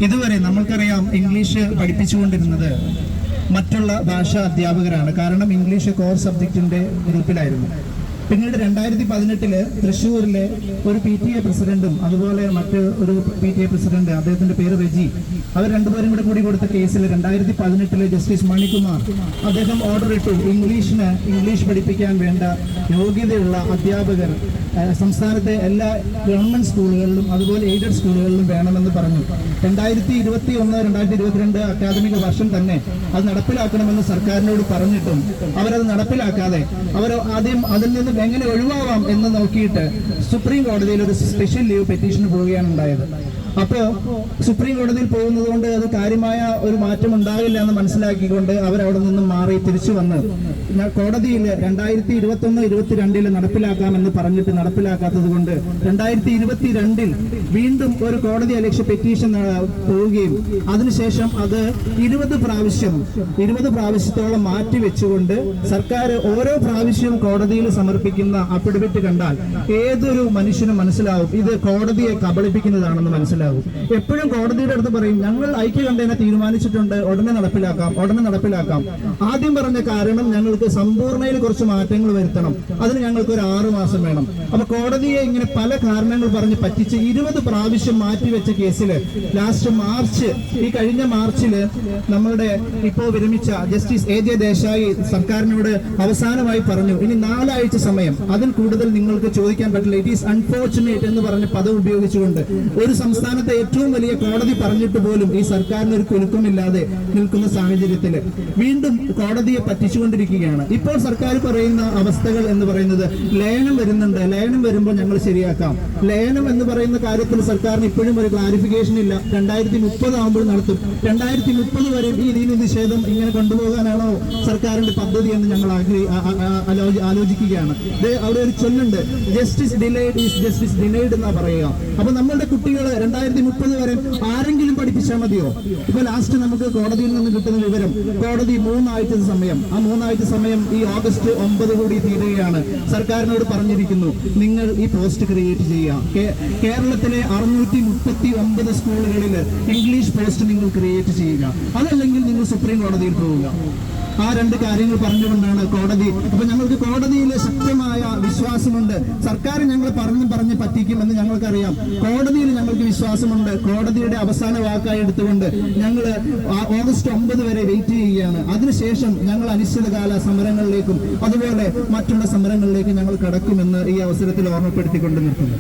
ഇതുവരെ നമ്മൾക്കറിയാം ഇംഗ്ലീഷ് പഠിപ്പിച്ചുകൊണ്ടിരുന്നത് മറ്റുള്ള ഭാഷാ അധ്യാപകരാണ്. കാരണം ഇംഗ്ലീഷ് കോർ സബ്ജക്റ്റിന്റെ ഗ്രൂപ്പിലായിരുന്നു. പിന്നീട് 2018 തൃശ്ശൂരിലെ ഒരു PTA പ്രസിഡന്റും അതുപോലെ മറ്റ് ഒരു PTA പ്രസിഡന്റ്, അദ്ദേഹത്തിന്റെ പേര് റെജി, അവർ രണ്ടുപേരും കൂടി കൊടുത്ത കേസിൽ 2018 ജസ്റ്റിസ് മണികുമാർ അദ്ദേഹം ഓർഡർ ഇട്ടു, ഇംഗ്ലീഷ് പഠിപ്പിക്കാൻ വേണ്ട യോഗ്യതയുള്ള അധ്യാപകർ സംസ്ഥാനത്തെ എല്ലാ ഗവൺമെന്റ് സ്കൂളുകളിലും അതുപോലെ എയ്ഡഡ് സ്കൂളുകളിലും വേണമെന്ന് പറഞ്ഞു. 2021-2022 അക്കാദമിക വർഷം തന്നെ അത് നടപ്പിലാക്കണമെന്ന് സർക്കാരിനോട് പറഞ്ഞിട്ടും അവരത് നടപ്പിലാക്കാതെ അവർ ആദ്യം അതിൽ നിന്ന് എങ്ങനെ ഒഴിവാവാം എന്ന് നോക്കിയിട്ട് സുപ്രീം കോടതിയിൽ ഒരു സ്പെഷ്യൽ ലീവ് പെറ്റീഷന് പോവുകയാണ് ഉണ്ടായത്. അപ്പോൾ സുപ്രീം കോടതിയിൽ പോകുന്നത് കൊണ്ട് അത് കാര്യമായ ഒരു മാറ്റം ഉണ്ടാകില്ല എന്ന് മനസ്സിലാക്കിക്കൊണ്ട് അവരവിടെ നിന്നും മാറി തിരിച്ചു വന്ന് കോടതിയിൽ 2021-22 നടപ്പിലാക്കാമെന്ന് പറഞ്ഞിട്ട് നടപ്പിലാക്കാത്തത് കൊണ്ട് 2022 വീണ്ടും ഒരു കോടതി അലക്ഷ്യ പെറ്റീഷൻ പോവുകയും അതിനുശേഷം അത് 20 പ്രാവശ്യത്തോളം മാറ്റിവെച്ചുകൊണ്ട് സർക്കാർ ഓരോ പ്രാവശ്യവും കോടതിയിൽ സമർപ്പിക്കുന്ന അഫിഡവിറ്റ് കണ്ടാൽ ഏതൊരു മനുഷ്യനും മനസ്സിലാവും ഇത് കോടതിയെ കബളിപ്പിക്കുന്നതാണെന്ന് മനസ്സിലാവും. എപ്പോഴും കോടതിയുടെ അടുത്ത് പറയും ഞങ്ങൾ ഐക്യകണ്ഠേന തീരുമാനിച്ചിട്ടുണ്ട്, ഉടനെ നടപ്പിലാക്കാം. ആദ്യം പറഞ്ഞ കാരണം ഞങ്ങൾക്ക് സമ്പൂർണ്ണയിൽ കുറച്ച് മാറ്റങ്ങൾ വരുത്തണം, അതിന് ഞങ്ങൾക്ക് ഒരു 6 മാസം വേണം. അപ്പൊ കോടതിയെ ഇങ്ങനെ പല കാരണങ്ങൾ പറഞ്ഞ് പറ്റിച്ച് 20 പ്രാവശ്യം മാറ്റിവെച്ച കേസിൽ ലാസ്റ്റ് ഈ കഴിഞ്ഞ മാർച്ചില് നമ്മളുടെ ഇപ്പോ വിരമിച്ച ജസ്റ്റിസ് AJ ദേശായി സർക്കാരിനോട് അവസാനമായി പറഞ്ഞു, ഇനി 4 ആഴ്ച സമയം, അതിൽ കൂടുതൽ നിങ്ങൾക്ക് ചോദിക്കാൻ പറ്റില്ല. ഇറ്റ് ഈസ് അൺഫോർച്ചുനേറ്റ് എന്ന് പറഞ്ഞ പദം ഉപയോഗിച്ചുകൊണ്ട് ഒരു സംസ്ഥാനത്തെ ഏറ്റവും വലിയ കോടതി പറഞ്ഞിട്ട് പോലും ഈ സർക്കാരിന് ഒരു കുലുക്കമില്ലാതെ നിൽക്കുന്ന സാഹചര്യത്തിൽ വീണ്ടും കോടതിയെ പറ്റിച്ചുകൊണ്ടിരിക്കുകയാണ്. ഇപ്പോൾ സർക്കാർ പറയുന്ന അവസ്ഥകൾ എന്ന് പറയുന്നത് ലയനം വരുമ്പോൾ ഞങ്ങൾ ശരിയാക്കാം. ലയനം എന്ന് പറയുന്ന കാര്യത്തിൽ സർക്കാരിന് ഇപ്പോഴും ഒരു ക്ലാരിഫിക്കേഷൻ ഇല്ല. 2030 ആകുമ്പോൾ നടത്തും. 2030 വരെ ഈ രീതി നിഷേധം ഇങ്ങനെ കൊണ്ടുപോകാനാണോ സർക്കാരിന്റെ പദ്ധതി എന്ന് ഞങ്ങൾ ആലോചിക്കുകയാണ്. അവിടെ ഒരു ചൊല്ലുണ്ട്, justice delayed is justice denied എന്നാ പറയുക. അപ്പൊ നമ്മളുടെ കുട്ടികൾ 2030 വരെ ആരെങ്കിലും പഠിപ്പിച്ചാൽ മതിയോ? ഇപ്പൊ ലാസ്റ്റ് നമുക്ക് കോടതിയിൽ നിന്ന് കിട്ടുന്ന വിവരം, കോടതി 3 ആഴ്ച സമയം, ആ 3 ആഴ്ച സമയം ഈ ഓഗസ്റ്റ് 9 കൂടി തീരുകയാണ്. സർക്കാരിനോട് പറഞ്ഞിരിക്കുന്നു, നിങ്ങൾ ഈ പോസ്റ്റ് ക്രിയേറ്റ് ചെയ്യുക. കേരളത്തിലെ 639 സ്കൂളുകളിൽ ഇംഗ്ലീഷ് പോസ്റ്റ് നിങ്ങൾ ക്രിയേറ്റ് ചെയ്യുക, അതല്ലെങ്കിൽ നിങ്ങൾ സുപ്രീം കോടതിയിൽ പോവുക. ആ 2 കാര്യങ്ങൾ പറഞ്ഞുകൊണ്ടാണ് കോടതി. അപ്പൊ ഞങ്ങൾക്ക് കോടതിയിൽ ശക്തമായ വിശ്വാസമുണ്ട്. സർക്കാർ ഞങ്ങൾ പറഞ്ഞ് പറ്റിക്കുമെന്ന് ഞങ്ങൾക്കറിയാം. കോടതിയിൽ ഞങ്ങൾക്ക് വിശ്വാസമുണ്ട്. കോടതിയുടെ അവസാന വാക്കായി എടുത്തുകൊണ്ട് ഞങ്ങൾ ഓഗസ്റ്റ് 9 വരെ വെയിറ്റ് ചെയ്യുകയാണ്. അതിനുശേഷം ഞങ്ങൾ അനിശ്ചിതകാല സമരങ്ങളിലേക്കും അതുപോലെ മറ്റുള്ള സമരങ്ങളിലേക്കും ഞങ്ങൾ കടക്കുമെന്ന് ഈ അവസരത്തിൽ ഓർമ്മപ്പെടുത്തിക്കൊണ്ട് നിർത്തുന്നു.